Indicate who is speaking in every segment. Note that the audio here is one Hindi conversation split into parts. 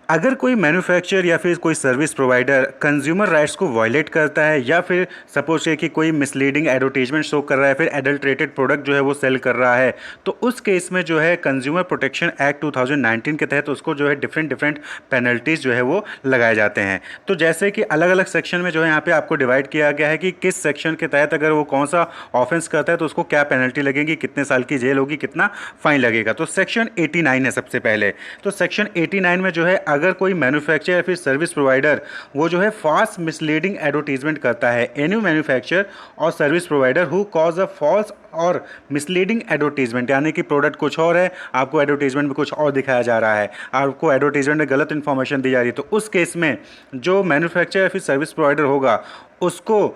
Speaker 1: अगर कोई मैन्युफैक्चरर या फिर कोई सर्विस प्रोवाइडर कंज्यूमर राइट्स को वायलेट करता है या फिर सपोज है कि कोई मिसलीडिंग एडवर्टीजमेंट शो कर रहा है, फिर एडल्ट्रेटेड प्रोडक्ट जो है वो सेल कर रहा है, तो उस केस में जो है कंज्यूमर प्रोटेक्शन एक्ट 2019 के तहत उसको जो है डिफरेंट डिफरेंट पेनल्टीज जो है वो लगाए जाते हैं। तो जैसे कि अलग अलग सेक्शन में जो है यहाँ पे आपको डिवाइड किया गया है कि किस सेक्शन के तहत अगर वो कौन सा ऑफेंस करता है तो उसको क्या पेनल्टी लगेगी, कितने साल की जेल होगी, कितना फाइन लगेगा। तो सेक्शन 89 है सबसे पहले। तो सेक्शन 89 में जो है अगर कोई मैन्युफैक्चरर या फिर सर्विस प्रोवाइडर वो जो है फॉल्स मिसलीडिंग एडवर्टीजमेंट करता है, एनी मैन्युफैक्चरर और service provider who cause a false और मिसलीडिंग एडवर्टीजमेंट, यानी कि प्रोडक्ट कुछ और है, आपको एडवर्टीजमेंट में कुछ और दिखाया जा रहा है, आपको एडवर्टीजमेंट में गलत इन्फॉर्मेशन दी जा रही है, तो उस केस में जो मैन्युफैक्चरर या फिर सर्विस प्रोवाइडर होगा उसको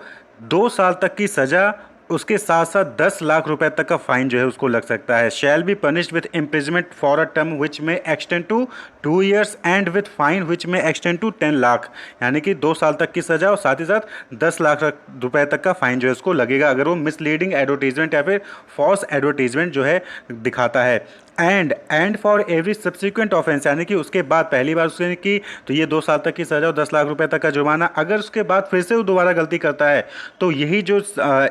Speaker 1: 2 साल तक की सज़ा, उसके साथ साथ 10 लाख रुपए तक का फाइन जो है उसको लग सकता है। Shall be punished with imprisonment for a term which may extend to 2 years and with fine which may extend to 10 lakh, यानी कि 2 साल तक की सजा और साथ ही साथ 10 लाख रुपए तक का फाइन जो है उसको लगेगा अगर वो मिसलीडिंग एडवर्टीजमेंट या फिर फॉल्स एडवर्टीजमेंट जो है दिखाता है। And for every subsequent offence, यानी कि उसके बाद पहली बार उसने की तो ये 2 साल तक की सजा और 10 लाख रुपए तक का जुर्माना, अगर उसके बाद फिर से वो दोबारा गलती करता है तो यही जो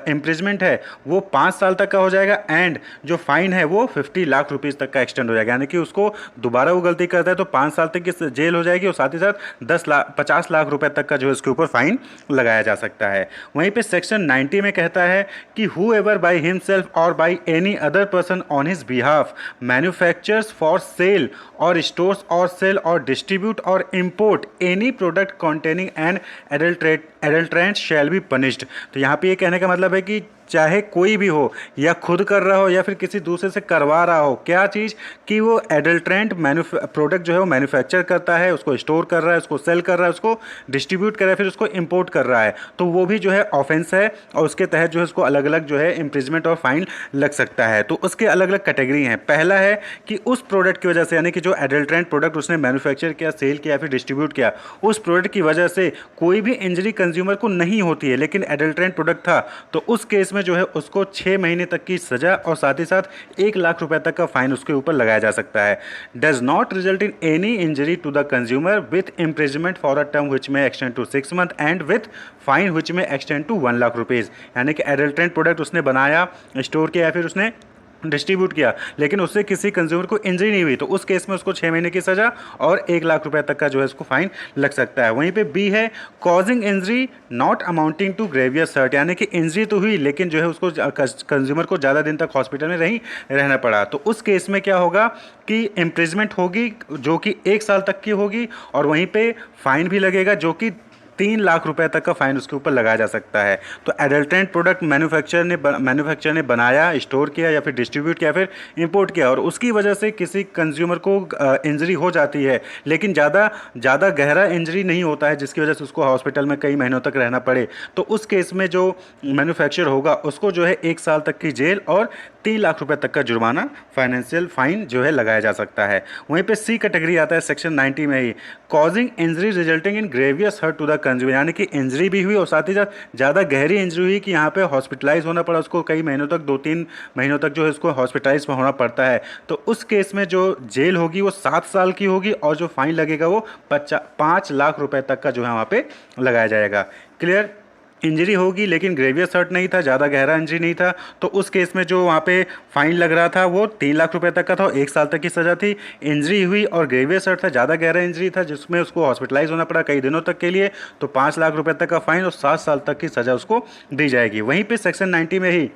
Speaker 1: इम्प्रिजमेंट है वो 5 साल तक का हो जाएगा एंड जो फाइन है वो 50 लाख रुपीज़ तक का एक्सटेंड हो जाएगा, यानी कि उसको दोबारा वो गलती करता है तो 5 साल तक की जेल हो जाएगी और साथ ही साथ 50 लाख रुपए तक का जो है उसके ऊपर फाइन लगाया जा सकता है। वहीं पे सेक्शन 90 में कहता है कि हु एवर बाई हिमसेल्फ और by any other person on his behalf manufactures for sale or stores or sell or distribute or import any product containing an adulterant shall be punished। तो यहाँ पे ये कहने का मतलब है कि चाहे कोई भी हो या खुद कर रहा हो या फिर किसी दूसरे से करवा रहा हो, क्या चीज़ कि वो एडल्ट्रेंट प्रोडक्ट जो है वो मैन्युफैक्चर करता है, उसको स्टोर कर रहा है, उसको सेल कर रहा है, उसको डिस्ट्रीब्यूट कर रहा है, फिर उसको इंपोर्ट कर रहा है, तो वो भी जो है ऑफेंस है और उसके तहत जो है उसको अलग अलग जो है इम्प्रिजमेंट और फाइन लग सकता है। तो उसके अलग अलग कैटेगरी हैं। पहला है कि उस प्रोडक्ट की वजह से, यानी कि जो एडल्ट्रेंट प्रोडक्ट उसने मैन्युफैक्चर किया, सेल किया, फिर डिस्ट्रीब्यूट किया, उस प्रोडक्ट की वजह से कोई भी इंजरी कंज्यूमर को नहीं होती है लेकिन एडल्ट्रेंट प्रोडक्ट था, तो उस केस में जो है उसको 6 महीने तक की सजा और साथ ही साथ 1 लाख रुपए तक का फाइन उसके ऊपर लगाया जा सकता है। Does not result in any injury to the consumer with imprisonment for a term which may extend to 6 months and with fine which may extend to 1 lakh rupees, यानी कि एडल्ट्रेंट प्रोडक्ट उसने बनाया, स्टोर किया या फिर उसने डिस्ट्रीब्यूट किया लेकिन उससे किसी कंज्यूमर को इंजरी नहीं हुई, तो उस केस में उसको 6 महीने की सजा और 1 लाख रुपए तक का जो है उसको फाइन लग सकता है। वहीं पे बी है causing injury not amounting to grievous hurt, यानी कि इंजरी तो हुई लेकिन जो है उसको कंज्यूमर को ज़्यादा दिन तक हॉस्पिटल में नहीं रहना पड़ा, तो उस केस में क्या होगा कि इम्प्रिजमेंट होगी जो कि 1 साल तक की होगी और वहीं पर फाइन भी लगेगा जो कि 3 लाख रुपए तक का फाइन उसके ऊपर लगाया जा सकता है। तो एडल्ट्रेंट प्रोडक्ट मैन्युफैक्चर ने बनाया, स्टोर किया या फिर डिस्ट्रीब्यूट किया, फिर इंपोर्ट किया और उसकी वजह से किसी कंज्यूमर को इंजरी हो जाती है लेकिन ज़्यादा गहरा इंजरी नहीं होता है जिसकी वजह से उसको हॉस्पिटल में कई महीनों तक रहना पड़े, तो उस केस में जो मैन्युफैक्चर होगा उसको जो है 1 साल तक की जेल और 3 लाख रुपए तक का जुर्माना, फाइनेंशियल फाइन जो है लगाया जा सकता है। वहीं पे सी कैटेगरी आता है सेक्शन 90 में ही, causing injury resulting in grievous hurt to the consumer, यानी कि इंजरी भी हुई और साथ ही साथ ज़्यादा गहरी इंजरी हुई कि यहाँ पे हॉस्पिटलाइज होना पड़ा उसको, कई महीनों तक 2-3 महीनों तक जो है उसको हॉस्पिटलाइज होना पड़ता है, तो उस केस में जो जेल होगी वो 7 साल की होगी और जो फाइन लगेगा वो 5 लाख रुपए तक का जो है वहाँ पे लगाया जाएगा। क्लियर? इंजरी होगी लेकिन ग्रेवियस हर्ट नहीं था, ज़्यादा गहरा इंजरी नहीं था, तो उस केस में जो वहाँ पे फाइन लग रहा था वो 3 लाख रुपए तक का था और 1 साल तक की सज़ा थी। इंजरी हुई और ग्रेवियस हर्ट था, ज़्यादा गहरा इंजरी था जिसमें उसको हॉस्पिटलाइज होना पड़ा कई दिनों तक के लिए, तो 5 लाख रुपए तक का फाइन और 7 साल तक की सज़ा उसको दी जाएगी। वहीं पर सेक्शन 90 में ही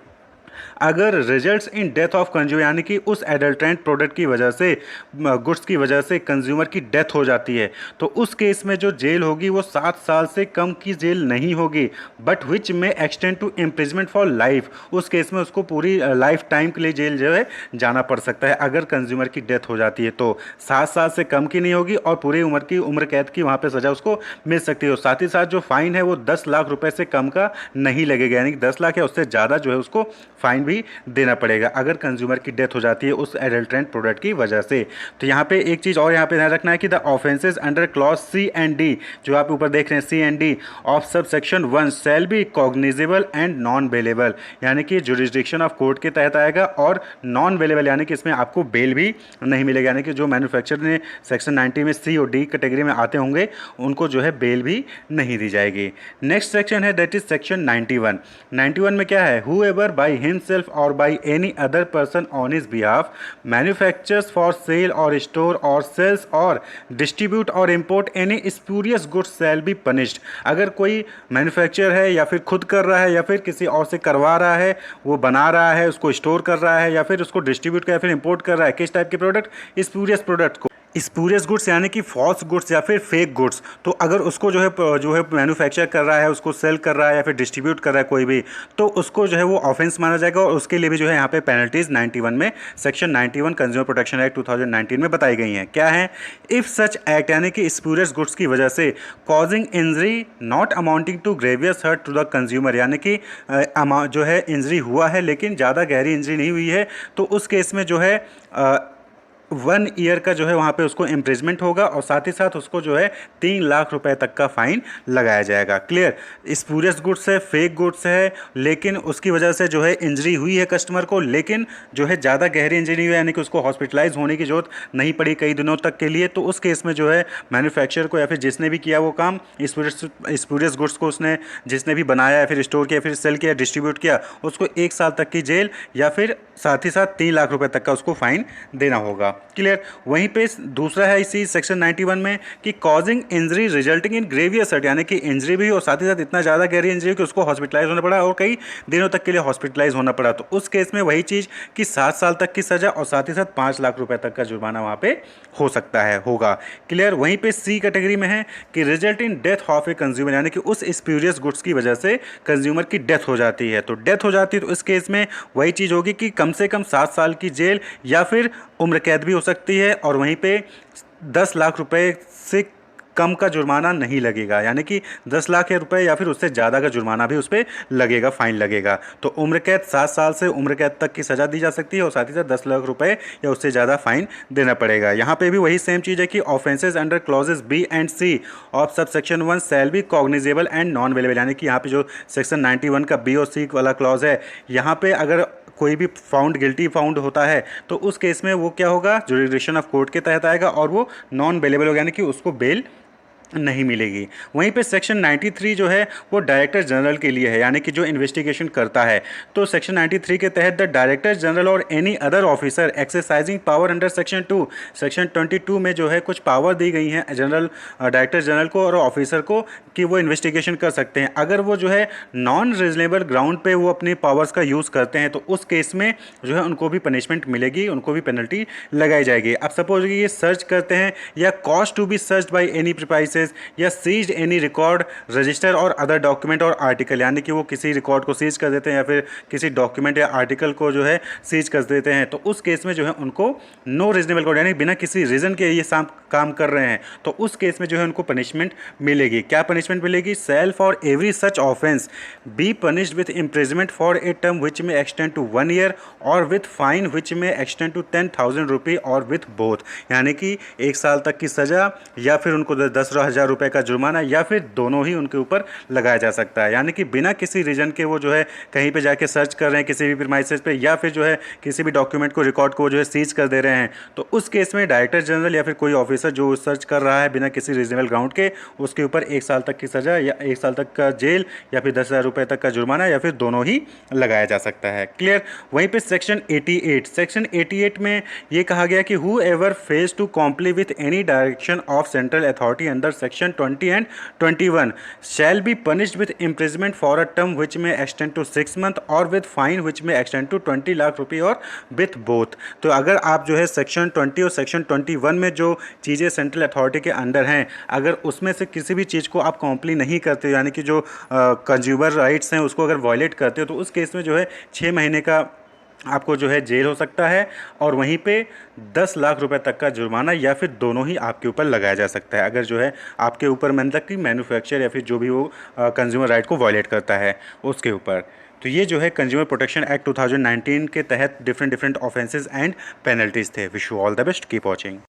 Speaker 1: अगर results in death of consumer, यानी कि उस एडल्ट्रेंट प्रोडक्ट की वजह से, गुड्स की वजह से कंज्यूमर की डेथ हो जाती है, तो उस केस में जो जेल होगी वो 7 साल से कम की जेल नहीं होगी, but which may extend to imprisonment for life, उस केस में उसको पूरी लाइफ टाइम के लिए जेल जो है जाना पड़ सकता है अगर कंज्यूमर की डेथ हो जाती है, तो 7 साल से कम की नहीं होगी और पूरी उम्र कैद की वहाँ पर सज़ा उसको मिल सकती है। साथ ही साथ जो फाइन है वो 10 लाख रुपये से कम का नहीं लगेगा, यानी कि 10 लाख या उससे ज़्यादा जो है उसको फाइन भी देना पड़ेगा अगर कंज्यूमर की डेथ हो जाती है उस एडल्ट्रेंट प्रोडक्ट की वजह से। तो यहाँ पे एक चीज़ और यहाँ पे ध्यान रखना है कि the offences under clause C and D, जो आप ऊपर देख रहे हैं C and D of sub section 1 shall be cognizable and non bailable, यानी कि जुरिस्डिक्शन ऑफ कोर्ट के तहत आएगा, और नॉन बेलेबल यानी कि इसमें आपको बेल भी नहीं मिलेगा, यानी कि जो मैन्युफैक्चरर ने सेक्शन 90 में सी और डी कैटेगरी में आते होंगे उनको जो है बेल भी नहीं दी जाएगी। नेक्स्ट सेक्शन है दैट इज सेक्शन 91। 91 में क्या है, हूएवर बाय हिमसेल्फ और by any other person on his behalf manufactures for sale और स्टोर और सेल्स और डिस्ट्रीब्यूट और import any spurious goods shall be punished. अगर कोई मैन्युफैक्चर है या फिर खुद कर रहा है या फिर किसी और से करवा रहा है, वो बना रहा है, उसको स्टोर कर रहा है या फिर उसको डिस्ट्रीब्यूट कर या फिर इंपोर्ट कर रहा है, किस टाइप के प्रोडक्ट, स्पूरियस प्रोडक्ट को, स्पूरियस गुड्स यानी कि फॉल्स गुड्स या फिर फेक गुड्स, तो अगर उसको जो है मैन्युफैक्चर कर रहा है, उसको सेल कर रहा है या फिर डिस्ट्रीब्यूट कर रहा है कोई भी, तो उसको जो है वो ऑफेंस माना जाएगा, और उसके लिए भी जो है यहाँ पे पेनल्टीज 91 में सेक्शन 91 कंज्यूमर प्रोटेक्शन एक्ट 2019 में बताई गई हैं। क्या है, इफ़ सच एक्ट यानी कि स्पूरियस गुड्स की वजह से causing injury not amounting to grievous hurt to the consumer, यानी कि जो है इंजरी हुआ है लेकिन ज़्यादा गहरी इंजरी नहीं हुई है, तो उस केस में जो है 1 ईयर का जो है वहाँ पे उसको इम्प्रिजमेंट होगा, और साथ ही साथ उसको जो है 3 लाख रुपए तक का फाइन लगाया जाएगा। क्लियर, स्पूरियस गुड्स है, फेक गुड्स है, लेकिन उसकी वजह से जो है इंजरी हुई है कस्टमर को, लेकिन जो है ज़्यादा गहरी इंजरी हुई है, यानी कि उसको हॉस्पिटलाइज होने की जरूरत नहीं पड़ी कई दिनों तक के लिए, तो उस केस में जो है मैन्युफैक्चरर को या फिर जिसने भी किया वो काम, स्पूरियस गुड्स को उसने जिसने भी बनाया या फिर स्टोर किया, फिर सेल किया, डिस्ट्रीब्यूट किया, उसको 1 साल तक की जेल या फिर साथ ही साथ 3 लाख रुपए तक का उसको फाइन देना होगा। क्लियर, वहीं पे दूसरा है इसी सेक्शन 91 में कि causing injury resulting in grievous hurt, यानी कि इंजरी भी और साथ ही साथ इतना ज़्यादा गहरी इंजरी कि उसको हॉस्पिटलाइज होना पड़ा और कई दिनों तक के लिए हॉस्पिटलाइज होना पड़ा, तो उस केस में वही चीज़ कि 7 साल तक की सज़ा और साथ ही साथ 5 लाख रुपए तक का जुर्माना वहाँ पे हो सकता है, होगा। क्लियर, वहीं पे सी कैटेगरी में है कि result in death of a consumer, यानी कि उस स्पूरियस गुड्स की वजह से कंज्यूमर की डेथ हो जाती है, तो डेथ हो जाती है तो इस केस में वही चीज़ होगी कि कम से कम 7 साल की जेल या फिर उम्र कैद भी हो सकती है, और वहीं पे 10 लाख रुपए से कम का जुर्माना नहीं लगेगा, यानी कि 10 लाख रुपए या फिर उससे ज़्यादा का जुर्माना भी उस पर लगेगा, फाइन लगेगा। तो उम्र कैद 7 साल से उम्र कैद तक की सज़ा दी जा सकती है, और साथ ही साथ 10 लाख रुपए या उससे ज़्यादा फाइन देना पड़ेगा। यहाँ पे भी वही सेम चीज़ है कि offences under clauses B and C of sub section 1 shall be cognizable and non bailable, यानी कि यहाँ पे जो सेक्शन 91 का बी और सी वाला क्लॉज है, यहाँ पे अगर कोई भी गिल्टी फाउंड होता है तो उस केस में वो क्या होगा, जुरिडिक्शन ऑफ कोर्ट के तहत आएगा और वो नॉन बेलेबल होगा, यानी कि उसको बेल नहीं मिलेगी। वहीं पे सेक्शन 93 जो है वो डायरेक्टर जनरल के लिए है, यानी कि जो इन्वेस्टिगेशन करता है, तो सेक्शन 93 के तहत द डायरेक्टर जनरल और any other officer exercising power under section 2, section 22 में जो है कुछ पावर दी गई हैं जनरल डायरेक्टर जनरल को और ऑफिसर को कि वो इन्वेस्टिगेशन कर सकते हैं। अगर वो जो है नॉन रीजनेबल ग्राउंड पे वो अपने पावर्स का यूज़ करते हैं तो उस केस में जो है उनको भी पनिशमेंट मिलेगी, उनको भी पेनल्टी लगाई जाएगी। अब सपोज ये सर्च करते हैं या cause to be search by any premises या सीज्ड एनी रिकॉर्ड रजिस्टर और अदर डॉक्यूमेंट और आर्टिकल, यानी कि वो किसी रिकॉर्ड को सीज कर देते हैं या फिर किसी डॉक्यूमेंट या आर्टिकल को जो है सीज कर देते हैं, तो उस केस में जो है उनको नो रीजनेबल कॉज, यानी बिना किसी रीज़न के ये काम कर रहे हैं, तो उस केस में जो है उनको पनिशमेंट मिलेगी। क्या पनिशमेंट मिलेगी, shall for every such offence be punished with imprisonment for a term which may extend to 1 year और with fine which may extend to 10,000 रुपये और विथ बोथ, यानी कि 1 साल तक की सज़ा या फिर उनको 10,000 रुपये का जुर्माना या फिर दोनों ही उनके ऊपर लगाया जा सकता है। यानी कि बिना किसी रीजन के वो जो है कहीं पे जाके सर्च कर रहे हैं किसी भी प्रीमाइसेस पे या फिर जो है किसी भी डॉक्यूमेंट को रिकॉर्ड को जो है सीज कर दे रहे हैं, तो उस केस में डायरेक्टर जनरल या फिर कोई ऑफिसर जो सर्च कर रहा है बिना किसी रीजनेबल ग्राउंड के, उसके ऊपर 1 साल तक की सज़ा या 1 साल तक का जेल या फिर 10,000 रुपये तक का जुर्माना या फिर दोनों ही लगाया जा सकता है। क्लियर, वहीं पे सेक्शन 88 में ये कहा गया कि whoever fails to comply with any direction of central authority under section 20 and 21 shall be punished with imprisonment for a term which may extend to 6 months और with fine which may extend to 20 lakh रुपये और with both। तो अगर आप जो है सेक्शन 20 और सेक्शन 21 में जो चीज़ें सेंट्रल अथॉरिटी के अंडर हैं, अगर उसमें से किसी भी चीज़ को आप कॉम्प्ली नहीं करते, यानी कि जो कंज्यूमर राइट्स हैं उसको अगर वायलेट करते हो, तो उस केस में जो है 6 महीने का आपको जो है जेल हो सकता है और वहीं पे 10 लाख रुपए तक का जुर्माना या फिर दोनों ही आपके ऊपर लगाया जा सकता है, अगर जो है आपके ऊपर मतलब कि मैन्युफैक्चर या फिर जो भी वो कंज्यूमर राइट को वायलेट करता है उसके ऊपर। तो ये जो है कंज्यूमर प्रोटेक्शन एक्ट 2019 के तहत डिफरेंट ऑफेंसेस एंड पेनल्टीज थे। Wish you all the best, keep watching.